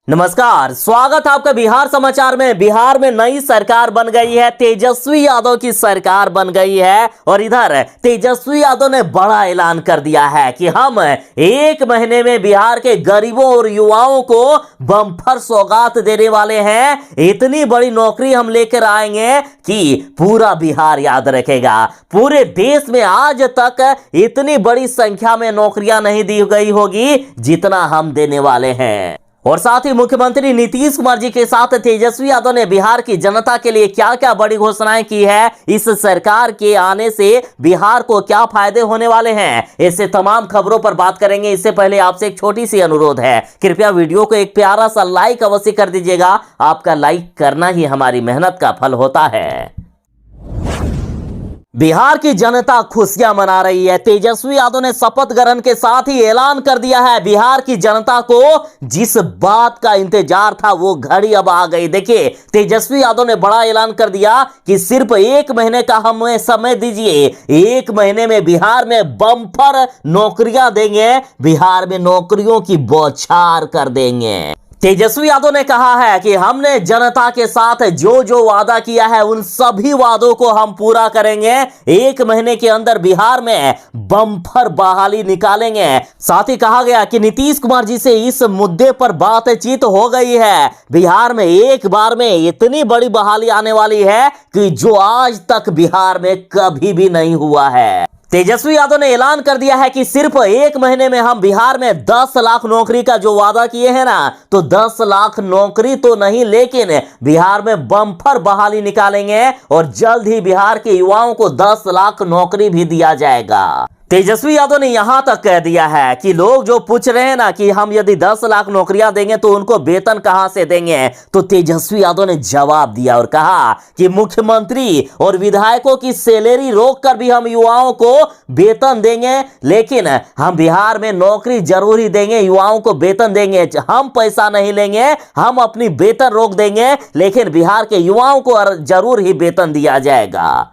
नमस्कार, स्वागत है आपका बिहार समाचार में। बिहार में नई सरकार बन गई है, तेजस्वी यादव की सरकार बन गई है। और इधर तेजस्वी यादव ने बड़ा ऐलान कर दिया है कि हम 1 महीने में बिहार के गरीबों और युवाओं को बम्पर सौगात देने वाले हैं। इतनी बड़ी नौकरी हम लेकर आएंगे कि पूरा बिहार याद रखेगा। पूरे देश में आज तक इतनी बड़ी संख्या में नौकरियां नहीं दी गई होगी जितना हम देने वाले हैं। और साथ ही मुख्यमंत्री नीतीश कुमार जी के साथ तेजस्वी यादव ने बिहार की जनता के लिए क्या क्या बड़ी घोषणाएं की है, इस सरकार के आने से बिहार को क्या फायदे होने वाले हैं, ऐसे तमाम खबरों पर बात करेंगे। इससे पहले आपसे एक छोटी सी अनुरोध है, कृपया वीडियो को एक प्यारा सा लाइक अवश्य कर दीजिएगा। आपका लाइक करना ही हमारी मेहनत का फल होता है। बिहार की जनता खुशियां मना रही है। तेजस्वी यादव ने शपथ ग्रहण के साथ ही ऐलान कर दिया है, बिहार की जनता को जिस बात का इंतजार था वो घड़ी अब आ गई। देखिए, तेजस्वी यादव ने बड़ा ऐलान कर दिया कि सिर्फ 1 महीने का हमें समय दीजिए, 1 महीने में बिहार में बम्पर नौकरियां देंगे, बिहार में नौकरियों की बौछार कर देंगे। तेजस्वी यादव ने कहा है कि हमने जनता के साथ जो जो वादा किया है उन सभी वादों को हम पूरा करेंगे। 1 महीने के अंदर बिहार में बम्पर बहाली निकालेंगे। साथ ही कहा गया कि नीतीश कुमार जी से इस मुद्दे पर बातचीत हो गई है। बिहार में एक बार में इतनी बड़ी बहाली आने वाली है कि जो आज तक बिहार में कभी भी नहीं हुआ है। तेजस्वी यादव ने ऐलान कर दिया है कि सिर्फ 1 महीने में हम बिहार में 10 लाख नौकरी का जो वादा किए हैं ना, तो 10 लाख नौकरी तो नहीं, लेकिन बिहार में बम्पर बहाली निकालेंगे और जल्द ही बिहार के युवाओं को 10 लाख नौकरी भी दिया जाएगा। तेजस्वी यादव ने यहां तक कह दिया है कि लोग जो पूछ रहे हैं ना कि हम यदि 10 लाख नौकरियां देंगे तो उनको वेतन कहां से देंगे, तो तेजस्वी यादव ने जवाब दिया और कहा कि मुख्यमंत्री और विधायकों की सैलरी रोककर भी हम युवाओं को वेतन देंगे, लेकिन हम बिहार में नौकरी जरूर ही देंगे, युवाओं को वेतन देंगे। हम पैसा नहीं लेंगे, हम अपनी वेतन रोक देंगे, लेकिन बिहार के युवाओं को जरूर ही वेतन दिया जाएगा।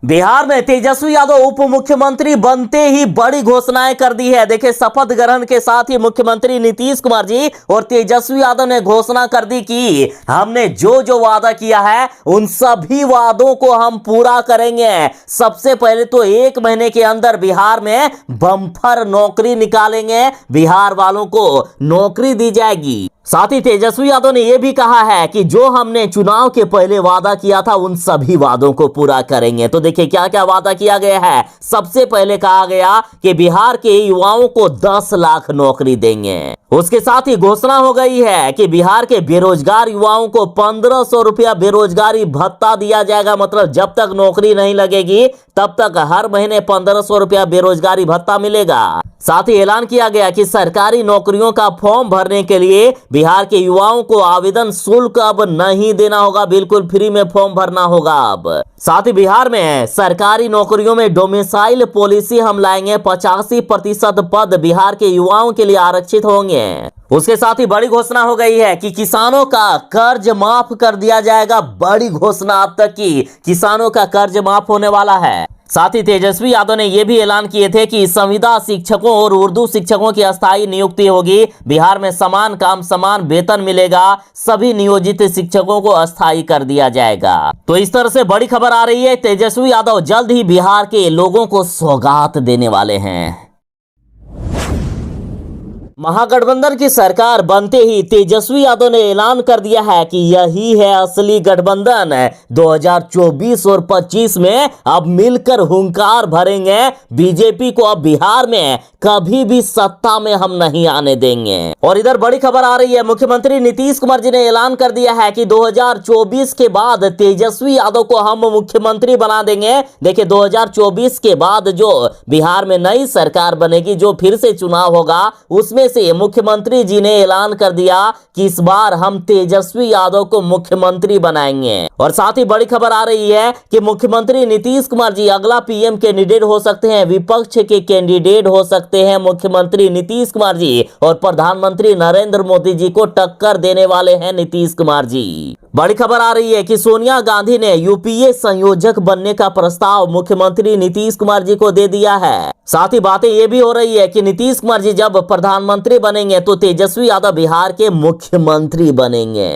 बिहार में तेजस्वी यादव उप मुख्यमंत्री बनते ही बड़ी घोषणाएं कर दी है। देखिए, शपथ ग्रहण के साथ ही मुख्यमंत्री नीतीश कुमार जी और तेजस्वी यादव ने घोषणा कर दी कि हमने जो जो वादा किया है उन सभी वादों को हम पूरा करेंगे। सबसे पहले तो 1 महीने के अंदर बिहार में बम्पर नौकरी निकालेंगे, बिहार वालों को नौकरी दी जाएगी। साथ ही तेजस्वी यादव ने यह भी कहा है कि जो हमने चुनाव के पहले वादा किया था उन सभी वादों को पूरा करेंगे। तो देखिए क्या क्या वादा किया गया है। सबसे पहले कहा गया कि बिहार के युवाओं को 10 लाख नौकरी देंगे। उसके साथ ही घोषणा हो गई है कि बिहार के बेरोजगार युवाओं को 1500 रुपया बेरोजगारी भत्ता दिया जाएगा। मतलब जब तक नौकरी नहीं लगेगी तब तक हर महीने 1500 रुपया बेरोजगारी भत्ता मिलेगा। साथ ही ऐलान किया गया कि सरकारी नौकरियों का फॉर्म भरने के लिए बिहार के युवाओं को आवेदन शुल्क अब नहीं देना होगा, बिल्कुल फ्री में फॉर्म भरना होगा अब। साथ ही बिहार में सरकारी नौकरियों में डोमिसाइल पॉलिसी हम लाएंगे, 85% पद बिहार के युवाओं के लिए आरक्षित होंगे। उसके साथ ही बड़ी घोषणा हो गई है कि किसानों का कर्ज माफ कर दिया जाएगा। बड़ी घोषणा अब तक की, किसानों का कर्ज माफ होने वाला है। साथ ही तेजस्वी यादव ने यह भी ऐलान किए थे कि संविदा शिक्षकों और उर्दू शिक्षकों की अस्थायी नियुक्ति होगी। बिहार में समान काम समान वेतन मिलेगा, सभी नियोजित शिक्षकों को अस्थायी कर दिया जाएगा। तो इस तरह से बड़ी खबर आ रही है, तेजस्वी यादव जल्द ही बिहार के लोगों को सौगात देने वाले हैं। महागठबंधन की सरकार बनते ही तेजस्वी यादव ने ऐलान कर दिया है कि यही है असली गठबंधन। 2024 और 25 में अब मिलकर हुंकार भरेंगे। बीजेपी को अब बिहार में कभी भी सत्ता में हम नहीं आने देंगे। और इधर बड़ी खबर आ रही है, मुख्यमंत्री नीतीश कुमार जी ने ऐलान कर दिया है कि 2024 के बाद तेजस्वी यादव को हम मुख्यमंत्री बना देंगे। देखिए, 2024 के बाद जो बिहार में नई सरकार बनेगी, जो फिर से चुनाव होगा, उसमें से मुख्यमंत्री जी ने ऐलान कर दिया कि इस बार हम तेजस्वी यादव को मुख्यमंत्री बनाएंगे। और साथ ही बड़ी खबर आ रही है कि मुख्यमंत्री नीतीश कुमार जी अगला पीएम कैंडिडेट हो सकते हैं, विपक्ष के कैंडिडेट हो सकते हैं। मुख्यमंत्री नीतीश कुमार जी और प्रधानमंत्री नरेंद्र मोदी जी को टक्कर देने वाले हैं नीतीश कुमार जी। बड़ी खबर आ रही है कि सोनिया गांधी ने यूपीए संयोजक बनने का प्रस्ताव मुख्यमंत्री नीतीश कुमार जी को दे दिया है। साथ ही बातें ये भी हो रही है कि नीतीश कुमार जी जब प्रधानमंत्री बनेंगे तो तेजस्वी यादव बिहार के मुख्यमंत्री बनेंगे।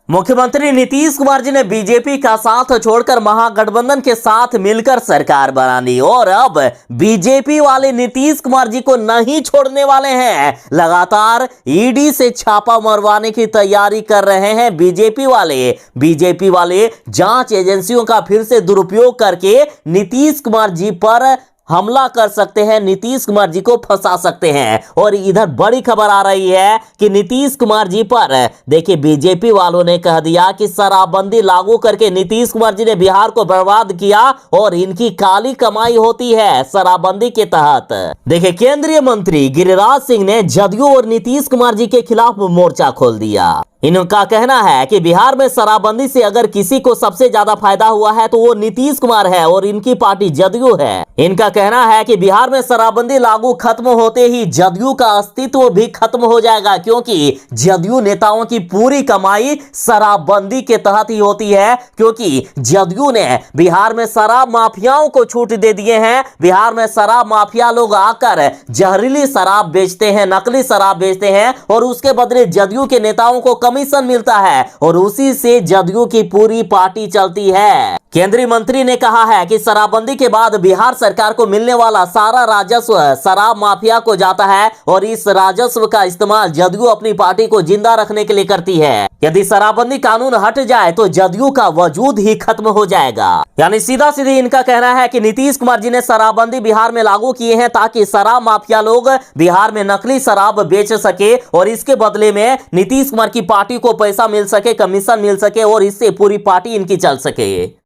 मुख्यमंत्री नीतीश कुमार जी ने बीजेपी का साथ छोड़कर महागठबंधन के साथ मिलकर सरकार बना ली और अब बीजेपी वाले नीतीश कुमार जी को नहीं छोड़ने वाले हैं। लगातार ईडी से छापा मरवाने की तैयारी कर रहे हैं बीजेपी वाले जांच एजेंसियों का फिर से दुरुपयोग करके नीतीश कुमार जी पर हमला कर सकते हैं, नीतीश कुमार जी को फंसा सकते हैं। और इधर बड़ी खबर आ रही है कि नीतीश कुमार जी पर देखिए बीजेपी वालों ने कह दिया कि शराबबंदी लागू करके नीतीश कुमार जी ने बिहार को बर्बाद किया और इनकी काली कमाई होती है शराबबंदी के तहत। देखिए केंद्रीय मंत्री गिरिराज सिंह ने जदयू और नीतीश कुमार जी के खिलाफ मोर्चा खोल दिया। इनका कहना है कि बिहार में शराबबंदी से अगर किसी को सबसे ज्यादा फायदा हुआ है तो वो नीतीश कुमार है और इनकी पार्टी जदयू है। इनका कहना है कि बिहार में शराबबंदी लागू खत्म होते ही जदयू का अस्तित्व भी खत्म हो जाएगा, क्योंकि जदयू नेताओं की पूरी कमाई शराबबंदी के तहत ही होती है, क्योंकि जदयू ने बिहार में शराब माफियाओं को छूट दे दिए हैं। बिहार में शराब माफिया लोग आकर जहरीली शराब बेचते हैं, नकली शराब बेचते हैं और उसके बदले जदयू के नेताओं को कमीशन मिलता है और उसी से जदयू की पूरी पार्टी चलती है। केंद्रीय मंत्री ने कहा है कि शराबबंदी के बाद बिहार सरकार को मिलने वाला सारा राजस्व शराब माफिया को जाता है और इस राजस्व का इस्तेमाल जदयू अपनी पार्टी को जिंदा रखने के लिए करती है। यदि शराबबंदी कानून हट जाए तो जदयू का वजूद ही खत्म हो जाएगा। यानी सीधा सीधी इनका कहना है कि नीतीश कुमार जी ने शराबबंदी बिहार में लागू किए हैं ताकि शराब माफिया लोग बिहार में नकली शराब बेच सके और इसके बदले में नीतीश कुमार की पार्टी को पैसा मिल सके, कमीशन मिल सके और इससे पूरी पार्टी इनकी चल सके।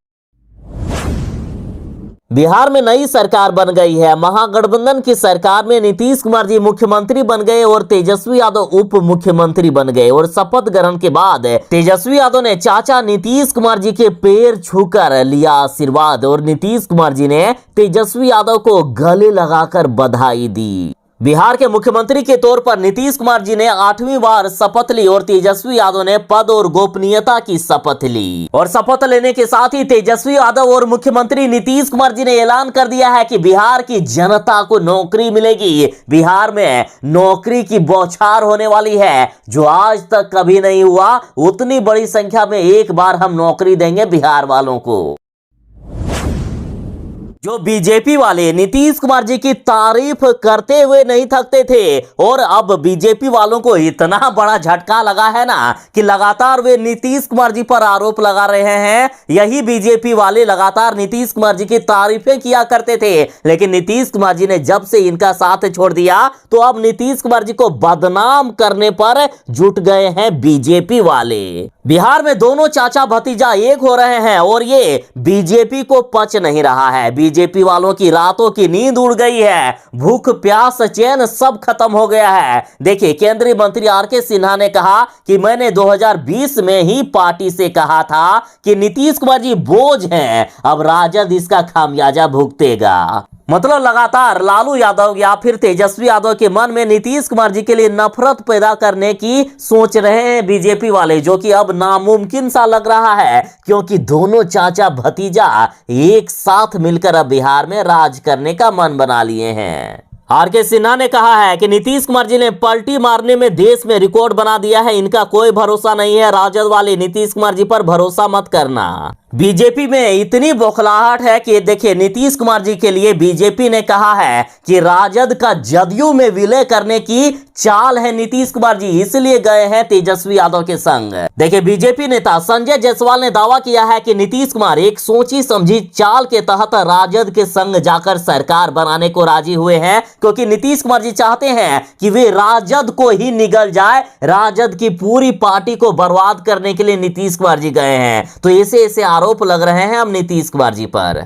बिहार में नई सरकार बन गई है। महागठबंधन की सरकार में नीतीश कुमार जी मुख्यमंत्री बन गए और तेजस्वी यादव उप मुख्यमंत्री बन गए और शपथ ग्रहण के बाद तेजस्वी यादव ने चाचा नीतीश कुमार जी के पैर छूकर लिया आशीर्वाद और नीतीश कुमार जी ने तेजस्वी यादव को गले लगाकर बधाई दी। बिहार के मुख्यमंत्री के तौर पर नीतीश कुमार जी ने 8वीं बार शपथ ली और तेजस्वी यादव ने पद और गोपनीयता की शपथ ली। और शपथ लेने के साथ ही तेजस्वी यादव और मुख्यमंत्री नीतीश कुमार जी ने ऐलान कर दिया है कि बिहार की जनता को नौकरी मिलेगी। बिहार में नौकरी की बौछार होने वाली है जो आज तक कभी नहीं हुआ। उतनी बड़ी संख्या में एक बार हम नौकरी देंगे बिहार वालों को। जो बीजेपी वाले नीतीश कुमार जी की तारीफ करते हुए नहीं थकते थे और अब बीजेपी वालों को इतना बड़ा झटका लगा है ना कि लगातार वे नीतीश कुमार जी पर आरोप लगा रहे हैं। यही बीजेपी वाले लगातार नीतीश कुमार जी की तारीफें किया करते थे, लेकिन नीतीश कुमार जी ने जब से इनका साथ छोड़ दिया तो अब नीतीश कुमार जी को बदनाम करने पर जुट गए हैं बीजेपी वाले। बिहार में दोनों चाचा भतीजा एक हो रहे हैं और ये बीजेपी को पच नहीं रहा है। बीजेपी वालों की रातों की नींद उड़ गई है, भूख प्यास चैन सब खत्म हो गया है। देखिए केंद्रीय मंत्री आर.के. सिन्हा ने कहा कि मैंने 2020 में ही पार्टी से कहा था कि नीतीश कुमार जी बोझ हैं, अब राजद इसका खामियाजा भुगतेगा। मतलब लगातार लालू यादव या फिर तेजस्वी यादव के मन में नीतीश कुमार जी के लिए नफरत पैदा करने की सोच रहे हैं बीजेपी वाले, जो कि अब नामुमकिन सा लग रहा है क्योंकि दोनों चाचा भतीजा एक साथ मिलकर अब बिहार में राज करने का मन बना लिए हैं। आर.के. सिन्हा ने कहा है कि नीतीश कुमार जी ने पलटी मारने में देश में रिकॉर्ड बना दिया है, इनका कोई भरोसा नहीं है। राजद वाले नीतीश कुमार जी पर भरोसा मत करना। बीजेपी में इतनी बौखलाहट है कि देखिए नीतीश कुमार जी के लिए बीजेपी ने कहा है कि राजद का जदयू में विलय करने की चाल है नीतीश कुमार जी, इसलिए गए हैं तेजस्वी यादव के संग। देखिए बीजेपी नेता संजय जायसवाल ने दावा किया है कि नीतीश कुमार एक सोची समझी चाल के तहत राजद के संग जाकर सरकार बनाने को राजी हुए हैं, क्योंकि नीतीश कुमार जी चाहते हैं कि वे राजद को ही निगल जाए। राजद की पूरी पार्टी को बर्बाद करने के लिए नीतीश कुमार जी गए हैं। तो ऐसे आरोप लग रहे हैं अब नीतीश कुमार जी पर।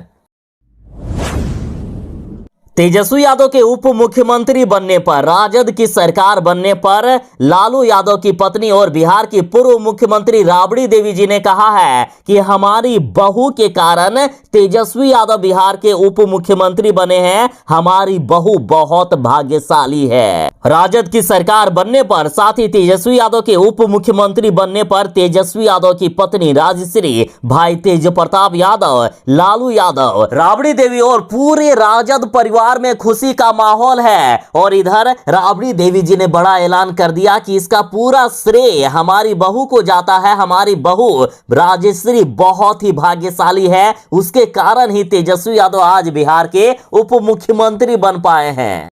तेजस्वी यादव के उप मुख्यमंत्री बनने पर, राजद की सरकार बनने पर लालू यादव की पत्नी और बिहार की पूर्व मुख्यमंत्री राबड़ी देवी जी ने कहा है कि हमारी बहू के कारण तेजस्वी यादव बिहार के उप मुख्यमंत्री बने हैं। हमारी बहू बहुत भाग्यशाली है। राजद की सरकार बनने पर, साथ ही तेजस्वी यादव के उप मुख्यमंत्री बनने पर तेजस्वी यादव की पत्नी राजश्री, भाई तेज प्रताप यादव, लालू यादव, राबड़ी देवी और पूरे राजद परिवार में खुशी का माहौल है। और इधर राबड़ी देवी जी ने बड़ा ऐलान कर दिया कि इसका पूरा श्रेय हमारी बहू को जाता है। हमारी बहू राजश्री बहुत ही भाग्यशाली है, उसके कारण ही तेजस्वी यादव आज बिहार के उप मुख्यमंत्री बन पाए हैं।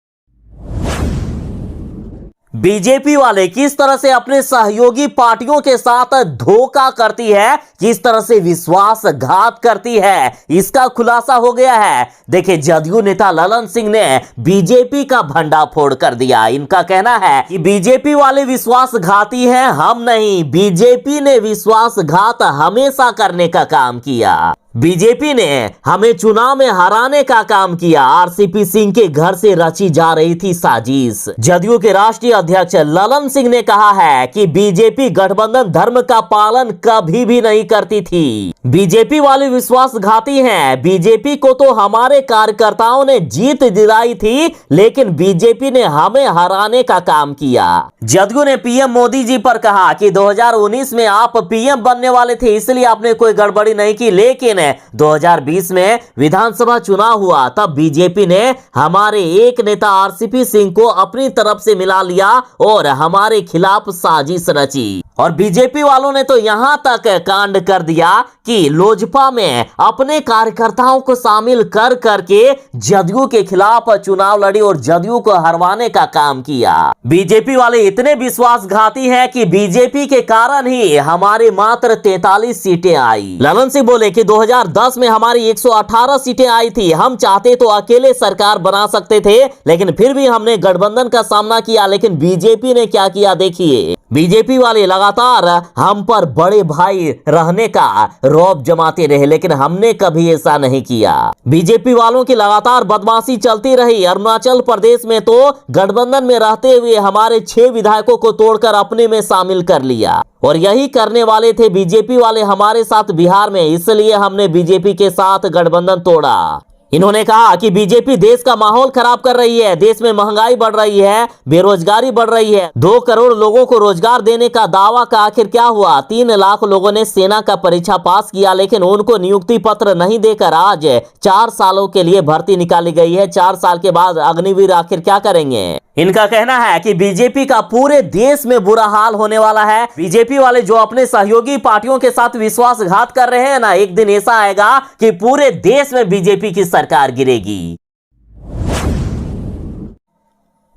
बीजेपी वाले किस तरह से अपने सहयोगी पार्टियों के साथ धोखा करती है, किस तरह से विश्वासघात करती है, इसका खुलासा हो गया है। देखिए, जदयू नेता ललन सिंह ने बीजेपी का भंडाफोड़ कर दिया। इनका कहना है कि बीजेपी वाले विश्वासघाती हैं, हम नहीं। बीजेपी ने विश्वासघात हमेशा करने का काम किया। बीजेपी ने हमें चुनाव में हराने का काम किया। आरसीपी सिंह के घर से रची जा रही थी साजिश। जदयू के राष्ट्रीय अध्यक्ष ललन सिंह ने कहा है कि बीजेपी गठबंधन धर्म का पालन कभी भी नहीं करती थी। बीजेपी वाले विश्वासघाती हैं। बीजेपी को तो हमारे कार्यकर्ताओं ने जीत दिलाई थी, लेकिन बीजेपी ने हमें हराने का काम किया। जदयू ने पीएम मोदी जी पर कहा कि 2019 में आप पीएम बनने वाले थे, इसलिए आपने कोई गड़बड़ी नहीं की। लेकिन 2020 में विधानसभा चुनाव हुआ, तब बीजेपी ने हमारे एक नेता आरसीपी सिंह को अपनी तरफ से मिला लिया और हमारे खिलाफ साजिश रची। और बीजेपी वालों ने तो यहां तक कांड कर दिया कि लोजपा में अपने कार्यकर्ताओं को शामिल कर करके जदयू के खिलाफ चुनाव लड़ी और जदयू को हरवाने का काम किया। बीजेपी वाले इतने विश्वासघाती हैं कि बीजेपी के कारण ही हमारे मात्र 43 सीटें आई। ललन सिंह बोले कि 2010 में हमारी 118 सीटें आई थी। हम चाहते तो अकेले सरकार बना सकते थे, लेकिन फिर भी हमने गठबंधन का सामना किया। लेकिन बीजेपी ने क्या किया, देखिए। बीजेपी वाले लगातार हम पर बड़े भाई रहने का रौब जमाते रहे, लेकिन हमने कभी ऐसा नहीं किया। बीजेपी वालों की लगातार बदमाशी चलती रही। अरुणाचल प्रदेश में तो गठबंधन में रहते हुए हमारे 6 विधायकों को तोड़कर अपने में शामिल कर लिया, और यही करने वाले थे बीजेपी वाले हमारे साथ बिहार में, इसलिए हमने बीजेपी के साथ गठबंधन तोड़ा। इन्होंने कहा कि बीजेपी देश का माहौल खराब कर रही है, देश में महंगाई बढ़ रही है, बेरोजगारी बढ़ रही है। 2 करोड़ लोगों को रोजगार देने का दावा का आखिर क्या हुआ? 3 लाख लोगों ने सेना का परीक्षा पास किया, लेकिन उनको नियुक्ति पत्र नहीं देकर आज 4 सालों के लिए भर्ती निकाली गई है। 4 साल के बाद अग्निवीर आखिर क्या करेंगे? इनका कहना है कि बीजेपी का पूरे देश में बुरा हाल होने वाला है। बीजेपी वाले जो अपने सहयोगी पार्टियों के साथ विश्वासघात कर रहे हैं ना, एक दिन ऐसा आएगा कि पूरे देश में बीजेपी की सरकार गिरेगी।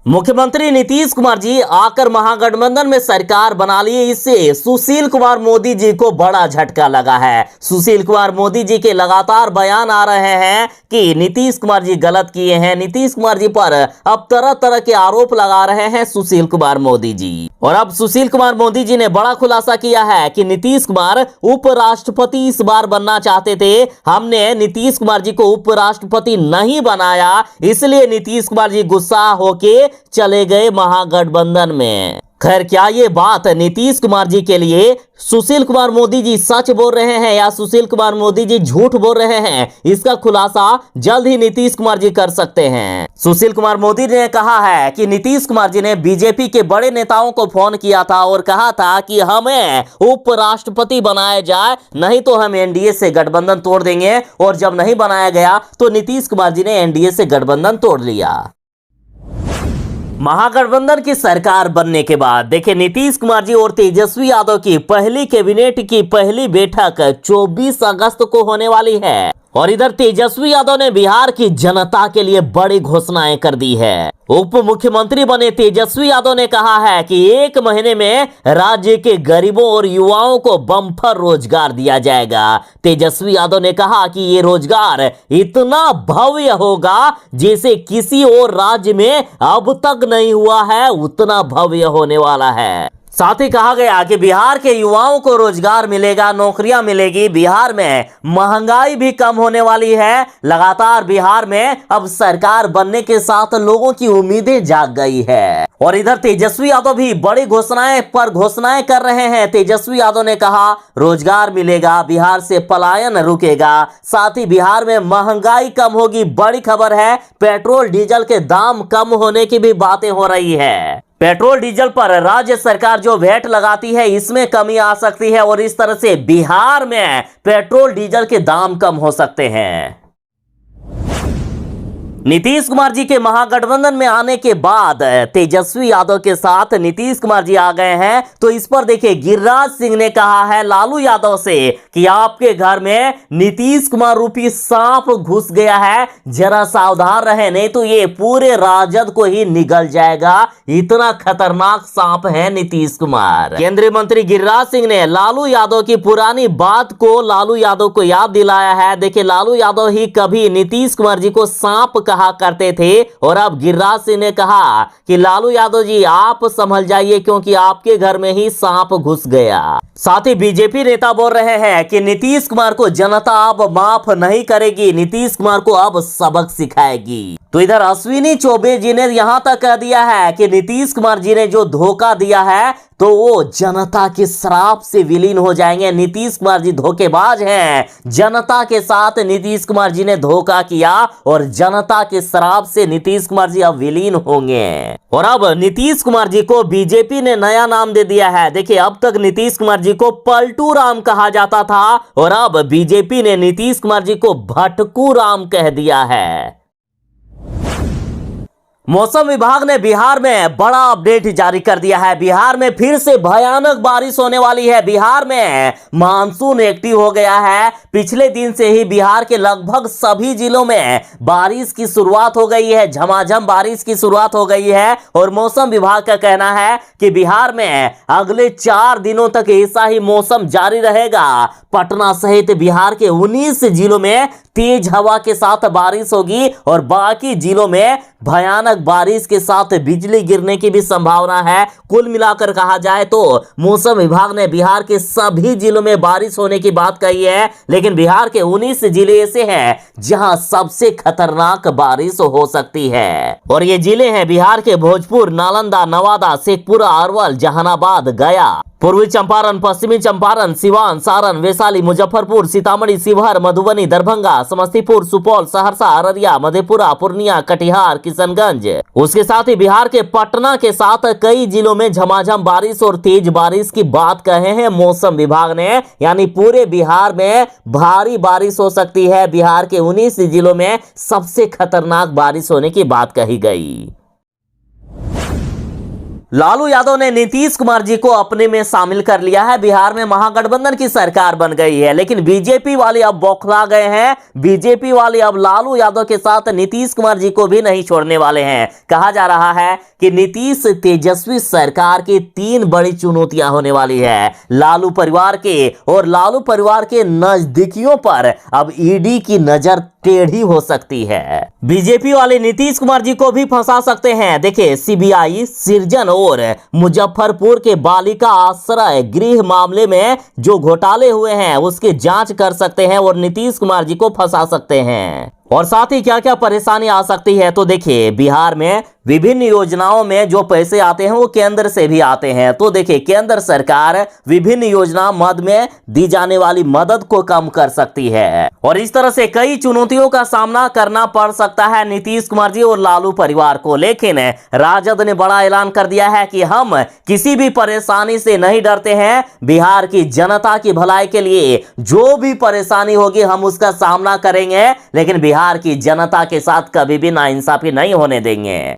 मुख्यमंत्री नीतीश कुमार जी आकर महागठबंधन में सरकार बना लिए, इससे सुशील कुमार मोदी जी को बड़ा झटका लगा है। सुशील कुमार मोदी जी के लगातार बयान आ रहे हैं कि नीतीश कुमार जी गलत किए हैं। नीतीश कुमार जी पर अब तरह तरह के आरोप लगा रहे हैं सुशील कुमार मोदी जी। और अब सुशील कुमार मोदी जी ने बड़ा खुलासा किया है कि नीतीश कुमार उपराष्ट्रपति इस बार बनना चाहते थे। हमने नीतीश कुमार जी को उपराष्ट्रपति नहीं बनाया, इसलिए नीतीश कुमार जी गुस्सा होके चले गए महागठबंधन में। खैर, क्या ये बात नीतीश कुमार जी के लिए सुशील कुमार मोदी जी सच बोल रहे हैं या सुशील कुमार मोदी जी झूठ बोल रहे हैं, इसका खुलासा जल्द ही नीतीश कुमार जी कर सकते हैं। सुशील कुमार मोदी ने कहा है कि नीतीश कुमार जी ने बीजेपी के बड़े नेताओं को फोन किया था और कहा था कि हमें उपराष्ट्रपति बनाया जाए, नहीं तो हम एनडीए से गठबंधन तोड़ देंगे। और जब नहीं बनाया गया तो नीतीश कुमार जी ने एनडीए से गठबंधन तोड़ लिया। महागठबंधन की सरकार बनने के बाद देखिए, नीतीश कुमार जी और तेजस्वी यादव की पहली कैबिनेट की पहली बैठक 24 अगस्त को होने वाली है। और इधर तेजस्वी यादव ने बिहार की जनता के लिए बड़ी घोषणाएं कर दी है। उप मुख्यमंत्री बने तेजस्वी यादव ने कहा है कि 1 महीने में राज्य के गरीबों और युवाओं को बम्पर रोजगार दिया जाएगा। तेजस्वी यादव ने कहा कि ये रोजगार इतना भव्य होगा जैसे किसी और राज्य में अब तक नहीं हुआ है, उतना भव्य होने वाला है। साथ ही कहा गया कि बिहार के युवाओं को रोजगार मिलेगा, नौकरियां मिलेगी, बिहार में महंगाई भी कम होने वाली है। लगातार बिहार में अब सरकार बनने के साथ लोगों की उम्मीदें जाग गई है। और इधर तेजस्वी यादव भी बड़ी घोषणाएं पर घोषणाएं कर रहे हैं। तेजस्वी यादव ने कहा रोजगार मिलेगा, बिहार से पलायन रुकेगा, साथ ही बिहार में महंगाई कम होगी। बड़ी खबर है, पेट्रोल डीजल के दाम कम होने की भी बातें हो रही है। पेट्रोल डीजल पर राज्य सरकार जो वैट लगाती है इसमें कमी आ सकती है और इस तरह से बिहार में पेट्रोल डीजल के दाम कम हो सकते हैं। नीतीश कुमार जी के महागठबंधन में आने के बाद तेजस्वी यादव के साथ नीतीश कुमार जी आ गए हैं। तो इस पर देखिए, गिरिराज सिंह ने कहा है लालू यादव से कि आपके घर में नीतीश कुमार रूपी सांप घुस गया है, जरा सावधान रहे, नहीं तो ये पूरे राजद को ही निगल जाएगा। इतना खतरनाक सांप है नीतीश कुमार। केंद्रीय मंत्री गिरिराज सिंह ने लालू यादव की पुरानी बात को लालू यादव को याद दिलाया है। देखिए, लालू यादव ही कभी नीतीश कुमार जी को सांप कहा करते थे और अब गिरिराज सिंह ने कहा कि लालू यादव जी आप संभल जाइए क्योंकि आपके घर में ही सांप घुस गया। साथ ही बीजेपी नेता बोल रहे हैं कि नीतीश कुमार को जनता अब माफ नहीं करेगी, नीतीश कुमार को अब सबक सिखाएगी। तो इधर अश्विनी चौबे जी ने यहां तक कह दिया है कि नीतीश कुमार जी ने जो धोखा दिया है तो वो जनता के श्राप से विलीन हो जाएंगे। नीतीश कुमार जी धोखेबाज हैं, जनता के साथ नीतीश कुमार जी ने धोखा किया और जनता के श्राप से नीतीश कुमार जी अब विलीन होंगे। और अब नीतीश कुमार जी को बीजेपी ने नया नाम दे दिया है। देखिए, अब तक नीतीश कुमार जी को पलटू राम कहा जाता था और अब बीजेपी ने नीतीश कुमार जी को भटकू राम कह दिया है। मौसम विभाग ने बिहार में बड़ा अपडेट जारी कर दिया है। बिहार में फिर से भयानक बारिश होने वाली है। बिहार में मानसून एक्टिव हो गया है। पिछले दिन से ही बिहार के लगभग सभी जिलों में बारिश की शुरुआत हो गई है, झमाझम बारिश की शुरुआत हो गई है। और मौसम विभाग का कहना है कि बिहार में अगले 4 दिनों तक ऐसा ही मौसम जारी रहेगा। पटना सहित बिहार के 19 जिलों में तेज हवा के साथ बारिश होगी और बाकी जिलों में भयानक बारिश के साथ बिजली गिरने की भी संभावना है। कुल मिलाकर कहा जाए तो मौसम विभाग ने बिहार के सभी जिलों में बारिश होने की बात कही है, लेकिन बिहार के 19 जिले ऐसे हैं जहां सबसे खतरनाक बारिश हो सकती है। और ये जिले हैं बिहार के भोजपुर, नालंदा, नवादा, शेखपुरा, अरवल, जहानाबाद, गया, पूर्वी चंपारण, पश्चिमी चंपारण, सिवान, सारण, वैशाली, मुजफ्फरपुर, सीतामढ़ी, शिवहर, मधुबनी, दरभंगा, समस्तीपुर, सुपौल, सहरसा, अररिया, मधेपुरा, पूर्णिया, कटिहार, किशनगंज। उसके साथ ही बिहार के पटना के साथ कई जिलों में झमाझम बारिश और तेज बारिश की बात कहे हैं मौसम विभाग ने। यानी पूरे बिहार में भारी बारिश हो सकती है। बिहार के 19 जिलों में सबसे खतरनाक बारिश होने की बात कही गई। लालू यादव ने नीतीश कुमार जी को अपने में शामिल कर लिया है। बिहार में महागठबंधन की सरकार बन गई है, लेकिन बीजेपी वाले अब बौखला गए हैं। बीजेपी वाले अब लालू यादव के साथ नीतीश कुमार जी को भी नहीं छोड़ने वाले हैं। कहा जा रहा है कि नीतीश तेजस्वी सरकार की 3 बड़ी चुनौतियां होने वाली है। लालू परिवार के और लालू परिवार के नजदीकियों पर अब ईडी की नजर टेढ़ी हो सकती है। बीजेपी वाले नीतीश कुमार जी को भी फंसा सकते हैं। देखिए, सीबीआई सृजन और मुजफ्फरपुर के बालिका आश्रय गृह मामले में जो घोटाले हुए हैं उसकी जांच कर सकते हैं और नीतीश कुमार जी को फंसा सकते हैं। और साथ ही क्या क्या परेशानी आ सकती है, तो देखिए, बिहार में विभिन्न योजनाओं में जो पैसे आते हैं वो केंद्र से भी आते हैं। तो देखिए, केंद्र सरकार विभिन्न योजना मद में दी जाने वाली मदद को कम कर सकती है और इस तरह से कई चुनौतियों का सामना करना पड़ सकता है नीतीश कुमार जी और लालू परिवार को। लेकिन राजद ने बड़ा ऐलान कर दिया है कि हम किसी भी परेशानी से नहीं डरते हैं। बिहार की जनता की भलाई के लिए जो भी परेशानी होगी हम उसका सामना करेंगे, लेकिन बिहार की जनता के साथ कभी भी नाइंसाफी नहीं होने देंगे।